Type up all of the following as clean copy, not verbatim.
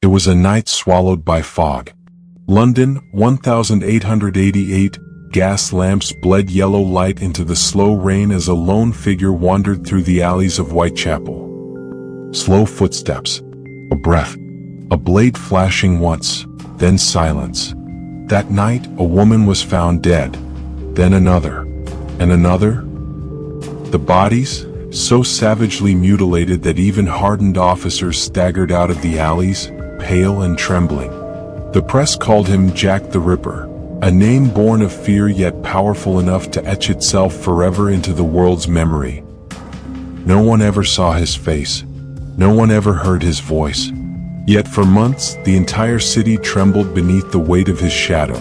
was a night swallowed by fog. London, 1888, gas lamps bled yellow light into the slow rain as a lone figure wandered through the alleys of Whitechapel. Slow footsteps, a breath, a blade flashing once, then silence. That night, a woman was found dead, then another, and another. The bodies, so savagely mutilated that even hardened officers staggered out of the alleys, pale and trembling. The press called him Jack the Ripper, a name born of fear yet powerful enough to etch itself forever into the world's memory. No one ever saw his face. No one ever heard his voice. Yet for months, the entire city trembled beneath the weight of his shadow.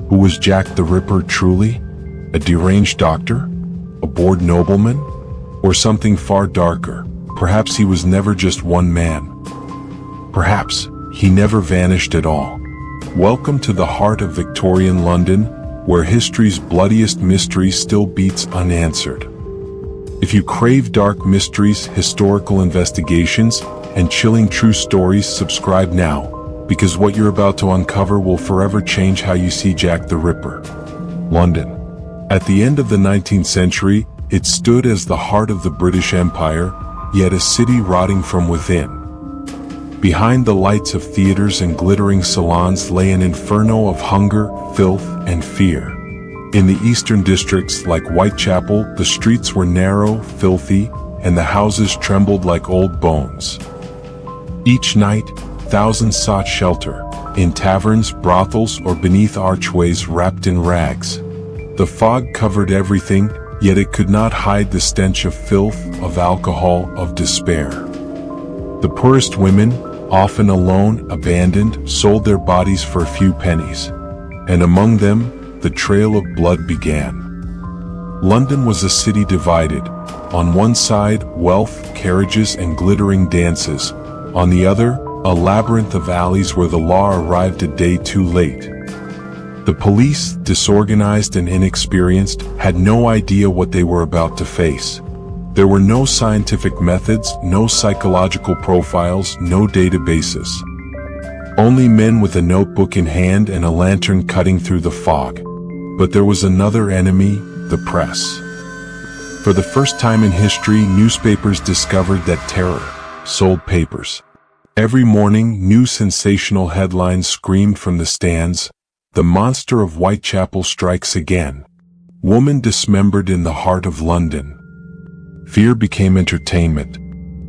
Who was Jack the Ripper truly? A deranged doctor? A bored nobleman? Or something far darker? Perhaps he was never just one man. Perhaps he never vanished at all. Welcome to the heart of Victorian London, where history's bloodiest mystery still beats unanswered. If you crave dark mysteries, historical investigations, and chilling true stories, subscribe now, because what you're about to uncover will forever change how you see Jack the Ripper. London. At the end of the 19th century, it stood as the heart of the British Empire, yet a city rotting from within. Behind the lights of theaters and glittering salons lay an inferno of hunger, filth, and fear. In the eastern districts like Whitechapel, the streets were narrow, filthy, and the houses trembled like old bones. Each night, thousands sought shelter, in taverns, brothels, or beneath archways wrapped in rags. The fog covered everything, yet it could not hide the stench of filth, of alcohol, of despair. The poorest women, often alone, abandoned, sold their bodies for a few pennies. And among them, the trail of blood began. London was a city divided. On one side, wealth, carriages, and glittering dances. On the other, a labyrinth of alleys where the law arrived a day too late. The police, disorganized and inexperienced, had no idea what they were about to face. There were no scientific methods, no psychological profiles, no databases. Only men with a notebook in hand and a lantern cutting through the fog. But there was another enemy, the press. For the first time in history, newspapers discovered that terror sold papers. Every morning, new sensational headlines screamed from the stands, "The monster of Whitechapel strikes again. Woman dismembered in the heart of London." Fear became entertainment,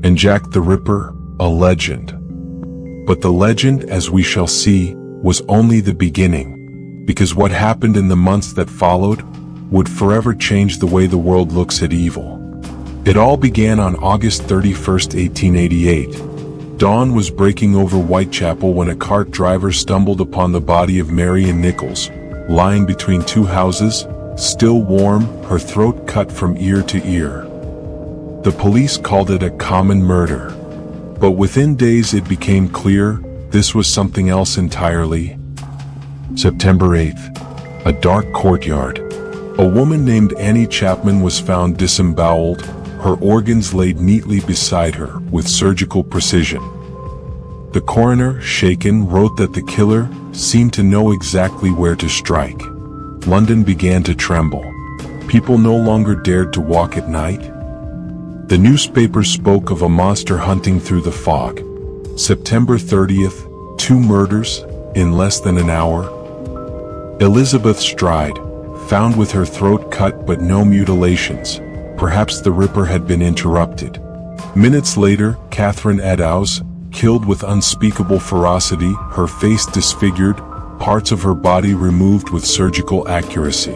and Jack the Ripper, a legend. But the legend, as we shall see, was only the beginning, because what happened in the months that followed would forever change the way the world looks at evil. It all began on August 31st, 1888. Dawn was breaking over Whitechapel when a cart driver stumbled upon the body of Marian Nichols, lying between two houses, still warm, her throat cut from ear to ear. The police called it a common murder. But within days it became clear this was something else entirely. September 8th, a dark courtyard. A woman named Annie Chapman was found disemboweled, her organs laid neatly beside her with surgical precision. The coroner, shaken, wrote that the killer seemed to know exactly where to strike. London began to tremble. People no longer dared to walk at night. The newspapers spoke of a monster hunting through the fog. September 30th, 2 murders in less than an hour. Elizabeth Stride, found with her throat cut but no mutilations. Perhaps the Ripper had been interrupted. Minutes later, Catherine Eddowes, killed with unspeakable ferocity, her face disfigured, parts of her body removed with surgical accuracy.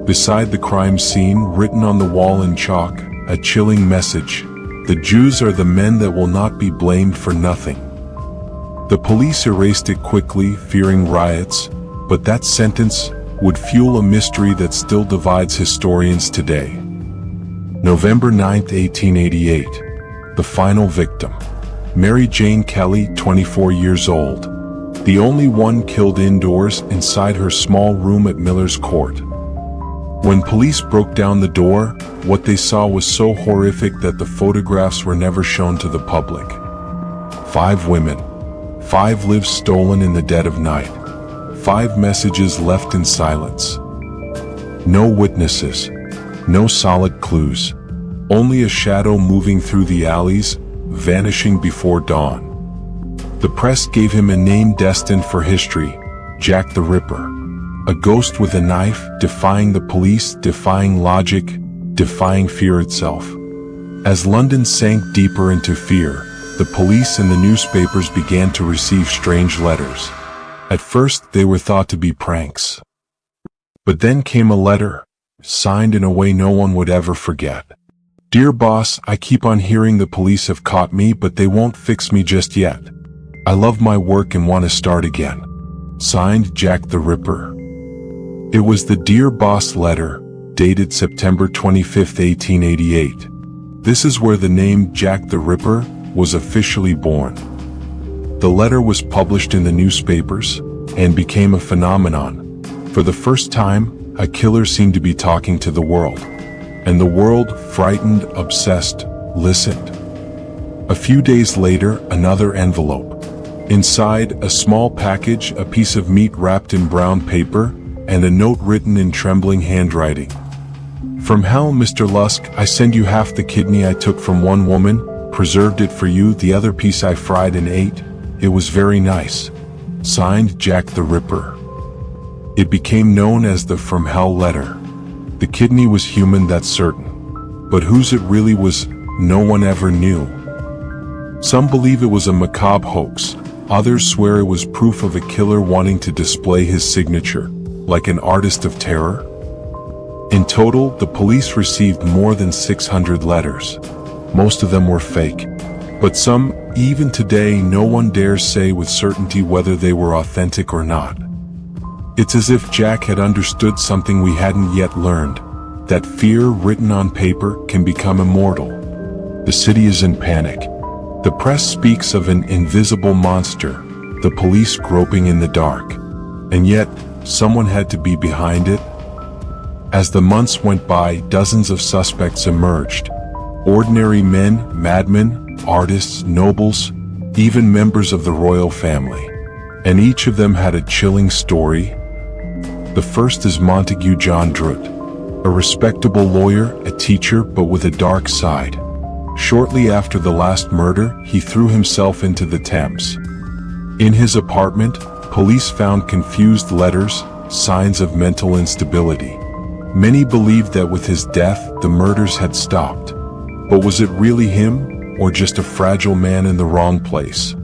Beside the crime scene, written on the wall in chalk, a chilling message: "The Jews are the men that will not be blamed for nothing." The police erased it quickly, fearing riots, but that sentence would fuel a mystery that still divides historians today. November 9th, 1888. The final victim. Mary Jane Kelly, 24 years old. The only one killed indoors inside her small room at Miller's Court. When police broke down the door, what they saw was so horrific that the photographs were never shown to the public. 5 women, 5 lives stolen in the dead of night. 5 messages left in silence. No witnesses. No solid clues. Only a shadow moving through the alleys, vanishing before dawn. The press gave him a name destined for history: Jack the Ripper. A ghost with a knife, defying the police, defying logic, defying fear itself. As London sank deeper into fear, the police and the newspapers began to receive strange letters. At first, they were thought to be pranks. But then came a letter, signed in a way no one would ever forget. "Dear boss, I keep on hearing the police have caught me, but they won't fix me just yet. I love my work and want to start again." Signed, Jack the Ripper. It was the Dear Boss letter, dated September 25, 1888. This is where the name Jack the Ripper was officially born. The letter was published in the newspapers and became a phenomenon. For the first time, a killer seemed to be talking to the world. And the world, frightened, obsessed, listened. A few days later, another envelope. Inside, a small package, a piece of meat wrapped in brown paper, and a note written in trembling handwriting. "From hell, Mr. Lusk, I send you half the kidney I took from one woman, preserved it for you, the other piece I fried and ate. It was very nice." Signed, Jack the Ripper. It became known as the From Hell letter. The kidney was human, that's certain. But whose it really was, no one ever knew. Some believe it was a macabre hoax. Others swear it was proof of a killer wanting to display his signature, like an artist of terror. In total, the police received more than 600 letters. Most of them were fake. But some, even today, no one dares say with certainty whether they were authentic or not. It's as if Jack had understood something we hadn't yet learned, that fear written on paper can become immortal. The city is in panic. The press speaks of an invisible monster, the police groping in the dark. And yet, someone had to be behind it. As the months went by, dozens of suspects emerged. Ordinary men, madmen, artists, nobles, even members of the royal family. And each of them had a chilling story. The first is Montague John Druitt, a respectable lawyer, a teacher, but with a dark side. Shortly after the last murder, he threw himself into the Thames. In his apartment, police found confused letters, signs of mental instability. Many believed that with his death, the murders had stopped. But was it really him, or just a fragile man in the wrong place?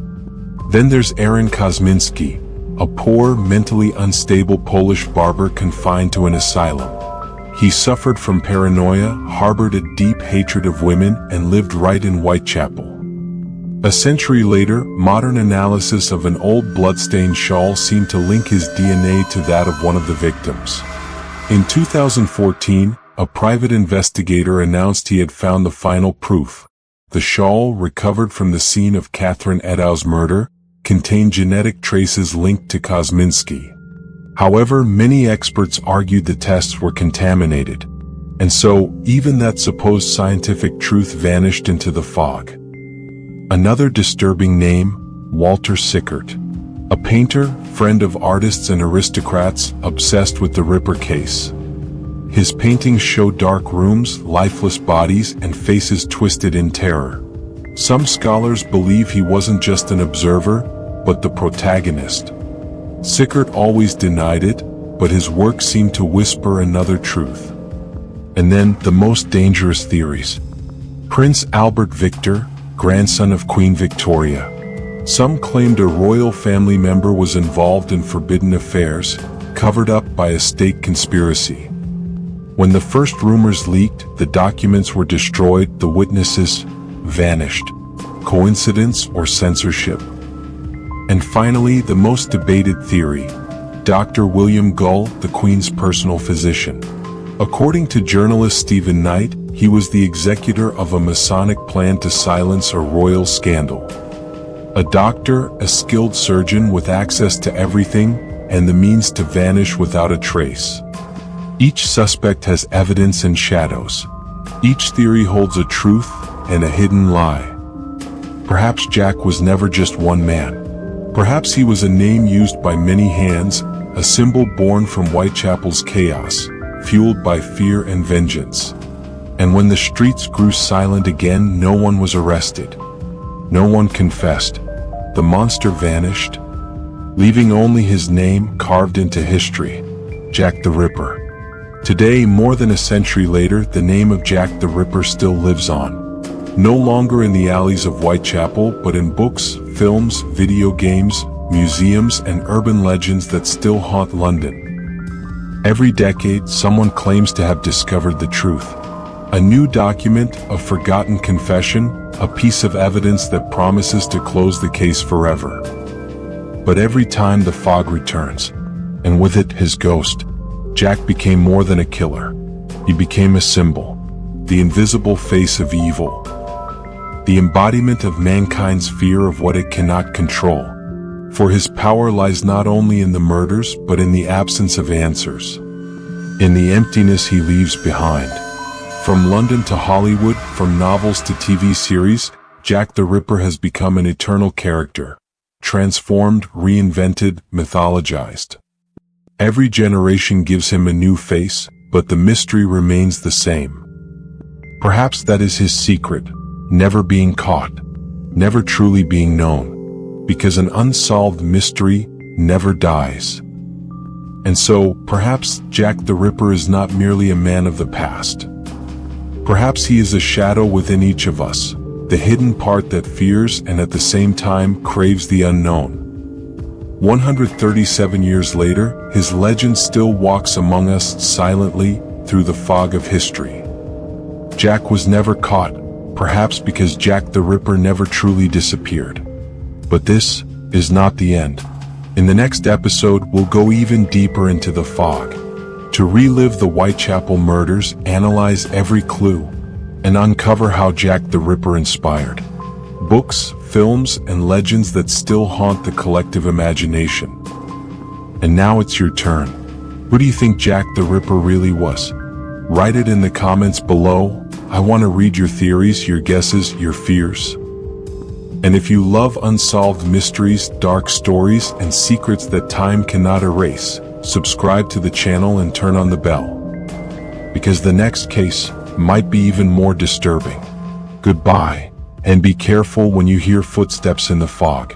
Then there's Aaron Kosminski, a poor, mentally unstable Polish barber confined to an asylum. He suffered from paranoia, harbored a deep hatred of women, and lived right in Whitechapel. A century later, modern analysis of an old bloodstained shawl seemed to link his DNA to that of one of the victims. In 2014, a private investigator announced he had found the final proof. The shawl, recovered from the scene of Catherine Eddowes' murder, contained genetic traces linked to Kosminski. However, many experts argued the tests were contaminated, and so even that supposed scientific truth vanished into the fog. Another disturbing name, Walter Sickert, a painter, friend of artists and aristocrats, obsessed with the Ripper case. His paintings show dark rooms, lifeless bodies, and faces twisted in terror. Some scholars believe he wasn't just an observer, but the protagonist. Sickert always denied it, but his work seemed to whisper another truth. And then, the most dangerous theories. Prince Albert Victor, grandson of Queen Victoria. Some claimed a royal family member was involved in forbidden affairs, covered up by a state conspiracy. When the first rumors leaked, the documents were destroyed, the witnesses vanished. Coincidence or censorship? And finally, the most debated theory, Dr. William Gull, the Queen's personal physician. According to journalist Stephen Knight, he was the executor of a Masonic plan to silence a royal scandal. A doctor, a skilled surgeon with access to everything, and the means to vanish without a trace. Each suspect has evidence and shadows. Each theory holds a truth and a hidden lie. Perhaps Jack was never just one man. Perhaps he was a name used by many hands, a symbol born from Whitechapel's chaos, fueled by fear and vengeance. And when the streets grew silent again, no one was arrested. No one confessed. The monster vanished, leaving only his name carved into history, Jack the Ripper. Today, more than a century later, the name of Jack the Ripper still lives on. No longer in the alleys of Whitechapel, but in books, films, video games, museums, and urban legends that still haunt London. Every decade, someone claims to have discovered the truth. A new document, a forgotten confession, a piece of evidence that promises to close the case forever. But every time the fog returns, and with it his ghost, Jack became more than a killer. He became a symbol, the invisible face of evil, the embodiment of mankind's fear of what it cannot control. For his power lies not only in the murders, but in the absence of answers, in the emptiness he leaves behind. From London to Hollywood, from novels to TV series, Jack the Ripper has become an eternal character, transformed, reinvented, mythologized. Every generation gives him a new face, but the mystery remains the same. Perhaps that is his secret, never being caught, never truly being known, because an unsolved mystery never dies. And so, perhaps Jack the Ripper is not merely a man of the past. Perhaps he is a shadow within each of us, the hidden part that fears and at the same time craves the unknown. 137 years later, his legend still walks among us silently through the fog of history. Jack was never caught, perhaps because Jack the Ripper never truly disappeared. But this is not the end. In the next episode, we'll go even deeper into the fog, to relive the Whitechapel murders, analyze every clue, and uncover how Jack the Ripper inspired books, films, and legends that still haunt the collective imagination. And now it's your turn. Who do you think Jack the Ripper really was? Write it in the comments below. I want to read your theories, your guesses, your fears. And if you love unsolved mysteries, dark stories, and secrets that time cannot erase, subscribe to the channel and turn on the bell, because the next case might be even more disturbing. Goodbye, and be careful when you hear footsteps in the fog.